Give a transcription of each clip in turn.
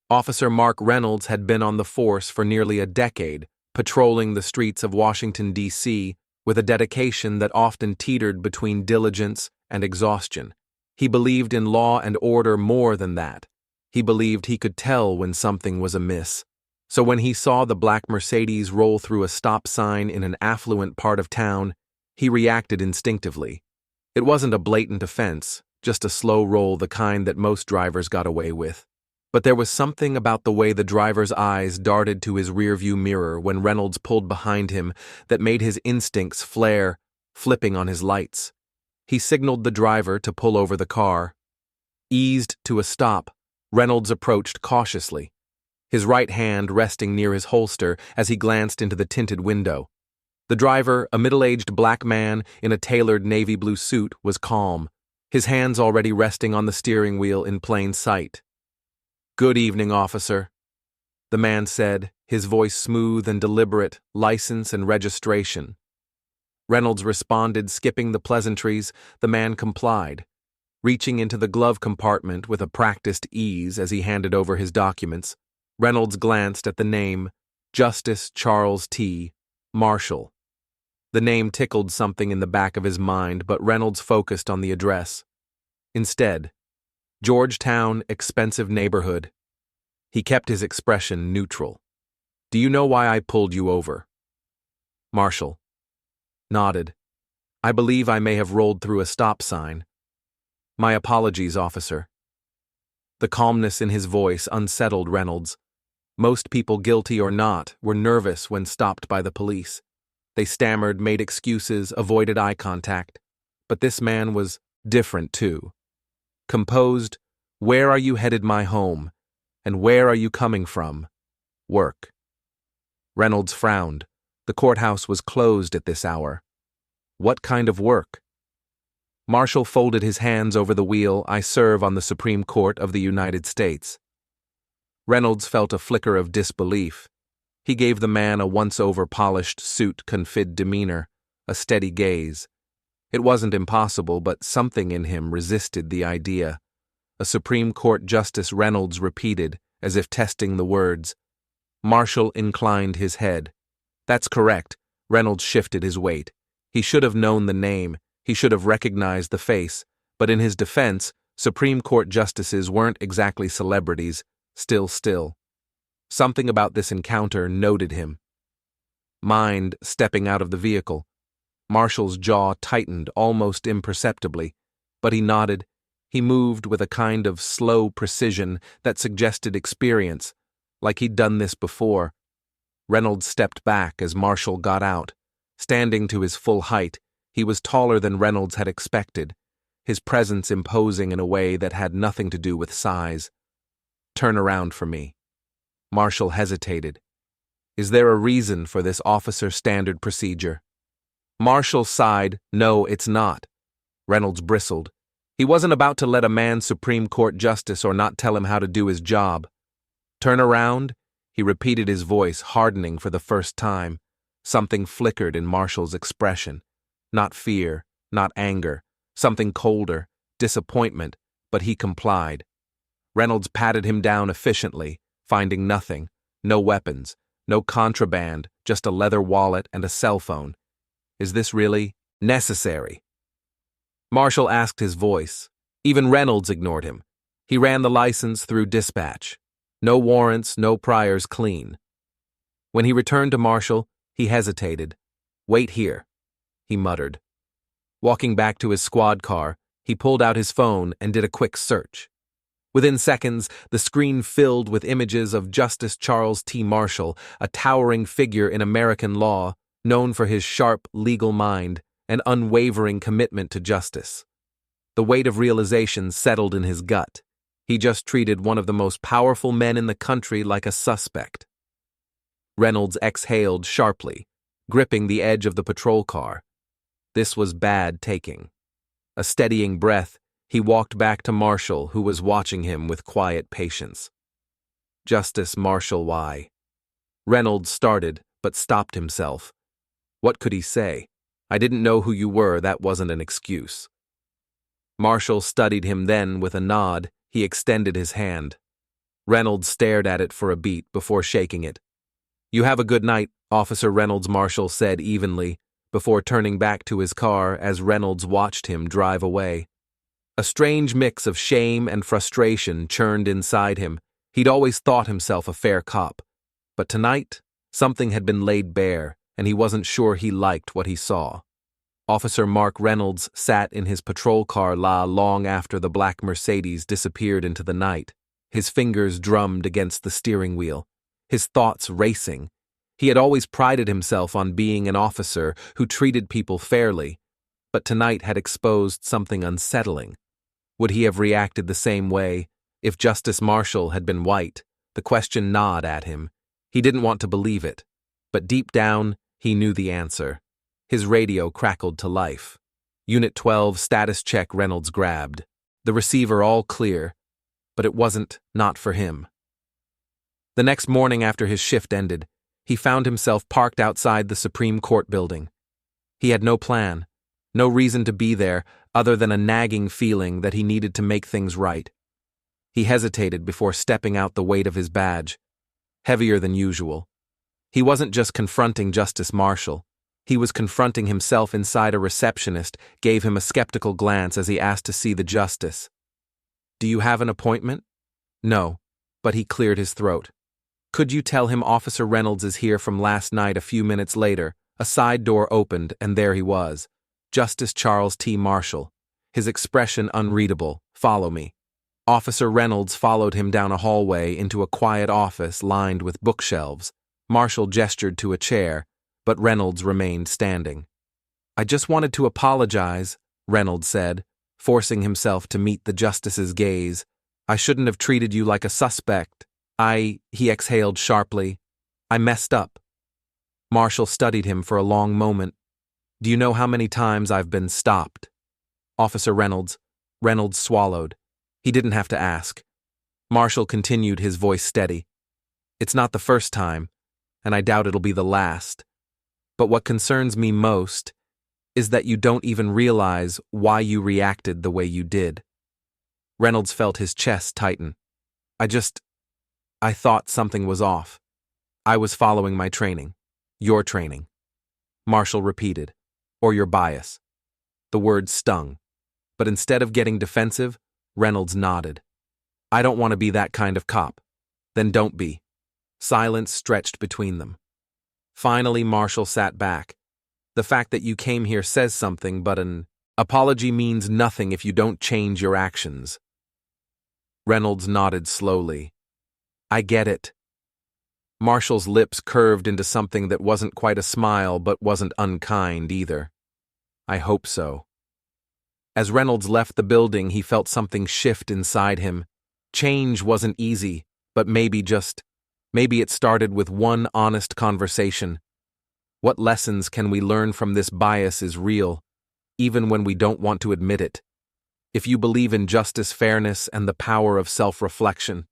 Officer Mark Reynolds had been on the force for nearly a decade, patrolling the streets of Washington, D.C., with a dedication that often teetered between diligence and exhaustion. He believed in law and order more than that. He believed he could tell when something was amiss. So when he saw the black Mercedes roll through a stop sign in an affluent part of town, he reacted instinctively. It wasn't a blatant offense, just a slow roll, the kind that most drivers got away with. But there was something about the way the driver's eyes darted to his rearview mirror when Reynolds pulled behind him that made his instincts flare, flipping on his lights. He signaled the driver to pull over the car. Eased to a stop, Reynolds approached cautiously, his right hand resting near his holster as he glanced into the tinted window. The driver, a middle-aged black man in a tailored navy blue suit, was calm, his hands already resting on the steering wheel in plain sight. "Good evening, officer," the man said, his voice smooth and deliberate, license and registration. Reynolds responded, skipping the pleasantries. The man complied, reaching into the glove compartment with a practiced ease as he handed over his documents. Reynolds glanced at the name, Justice Charles T. Marshall. The name tickled something in the back of his mind, but Reynolds focused on the address. Instead, Georgetown, expensive neighborhood. He kept his expression neutral. "Do you know why I pulled you over?" Marshall nodded. "I believe I may have rolled through a stop sign. My apologies, officer." The calmness in his voice unsettled Reynolds. Most people, guilty or not, were nervous when stopped by the police. They stammered, made excuses, avoided eye contact. But this man was different, too. Composed, "Where are you headed, my home? And where are you coming from?" "Work." Reynolds frowned. The courthouse was closed at this hour. "What kind of work?" Marshall folded his hands over the wheel. "I serve on the Supreme Court of the United States." Reynolds felt a flicker of disbelief. He gave the man a once-over-polished suit confid demeanor, a steady gaze. It wasn't impossible, but something in him resisted the idea. A Supreme Court Justice, Reynolds repeated, as if testing the words. Marshall inclined his head. "That's correct." Reynolds shifted his weight. He should have known the name. He should have recognized the face. But in his defense, Supreme Court justices weren't exactly celebrities. Still. Something about this encounter noted him. Mind stepping out of the vehicle. Marshall's jaw tightened almost imperceptibly, but he nodded. He moved with a kind of slow precision that suggested experience, like he'd done this before. Reynolds stepped back as Marshall got out. Standing to his full height, he was taller than Reynolds had expected, his presence imposing in a way that had nothing to do with size. "Turn around for me." Marshall hesitated. "Is there a reason for this officer standard procedure?" Marshall sighed. "No, it's not." Reynolds bristled. He wasn't about to let a man Supreme Court justice or not tell him how to do his job. "Turn around?" He repeated, his voice hardening for the first time. Something flickered in Marshall's expression. Not fear, not anger. Something colder, disappointment, but he complied. Reynolds patted him down efficiently, finding nothing. No weapons, no contraband, just a leather wallet and a cell phone. "Is this really necessary?" Marshall asked, his voice. Even Reynolds ignored him. He ran the license through dispatch. No warrants, no priors, clean. When he returned to Marshall, he hesitated. "Wait here," he muttered. Walking back to his squad car, he pulled out his phone and did a quick search. Within seconds, the screen filled with images of Justice Charles T. Marshall, a towering figure in American law, known for his sharp legal mind and unwavering commitment to justice. The weight of realization settled in his gut. He just treated one of the most powerful men in the country like a suspect. Reynolds exhaled sharply, gripping the edge of the patrol car. This was bad taking. A steadying breath, he walked back to Marshall, who was watching him with quiet patience. "Justice Marshall, why?" Reynolds started, but stopped himself. What could he say? "I didn't know who you were," that wasn't an excuse. Marshall studied him, then, with a nod, he extended his hand. Reynolds stared at it for a beat before shaking it. "You have a good night," Officer Reynolds Marshall said evenly, before turning back to his car as Reynolds watched him drive away. A strange mix of shame and frustration churned inside him. He'd always thought himself a fair cop. But tonight, something had been laid bare, and he wasn't sure he liked what he saw. Officer Mark Reynolds sat in his patrol car long after the black Mercedes disappeared into the night. His fingers drummed against the steering wheel, his thoughts racing. He had always prided himself on being an officer who treated people fairly, but tonight had exposed something unsettling. Would he have reacted the same way if Justice Marshall had been white? The question gnawed at him. He didn't want to believe it, but deep down, he knew the answer. His radio crackled to life. Unit 12 status check. Reynolds grabbed. The receiver all clear, but it wasn't not for him. The next morning after his shift ended, he found himself parked outside the Supreme Court building. He had no plan, no reason to be there other than a nagging feeling that he needed to make things right. He hesitated before stepping out, the weight of his badge heavier than usual. He wasn't just confronting Justice Marshall. He was confronting himself inside. A receptionist gave him a skeptical glance as he asked to see the justice. "Do you have an appointment?" "No," but he cleared his throat. "Could you tell him Officer Reynolds is here from last night?" A few minutes later, a side door opened, and there he was, Justice Charles T. Marshall, his expression unreadable. "Follow me." Officer Reynolds followed him down a hallway into a quiet office lined with bookshelves. Marshall gestured to a chair, but Reynolds remained standing. "I just wanted to apologize," Reynolds said, forcing himself to meet the justice's gaze. "I shouldn't have treated you like a suspect. He exhaled sharply. "I messed up." Marshall studied him for a long moment. "Do you know how many times I've been stopped?" "Officer Reynolds." Reynolds swallowed. He didn't have to ask. Marshall continued, his voice steady. "It's not the first time, and I doubt it'll be the last. But what concerns me most is that you don't even realize why you reacted the way you did." Reynolds felt his chest tighten. I thought something was off. I was following my training. Your training." Marshall repeated. "Or your bias." The word stung. But instead of getting defensive, Reynolds nodded. "I don't want to be that kind of cop." "Then don't be." Silence stretched between them. Finally, Marshall sat back. "The fact that you came here says something, but an apology means nothing if you don't change your actions." Reynolds nodded slowly. "I get it." Marshall's lips curved into something that wasn't quite a smile but wasn't unkind either. "I hope so." As Reynolds left the building, he felt something shift inside him. Change wasn't easy, but maybe it started with one honest conversation. What lessons can we learn from this bias is real, even when we don't want to admit it? If you believe in justice, fairness, and the power of self-reflection,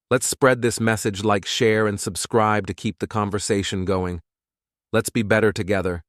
let's spread this message. Like, share, and subscribe to keep the conversation going. Let's be better together.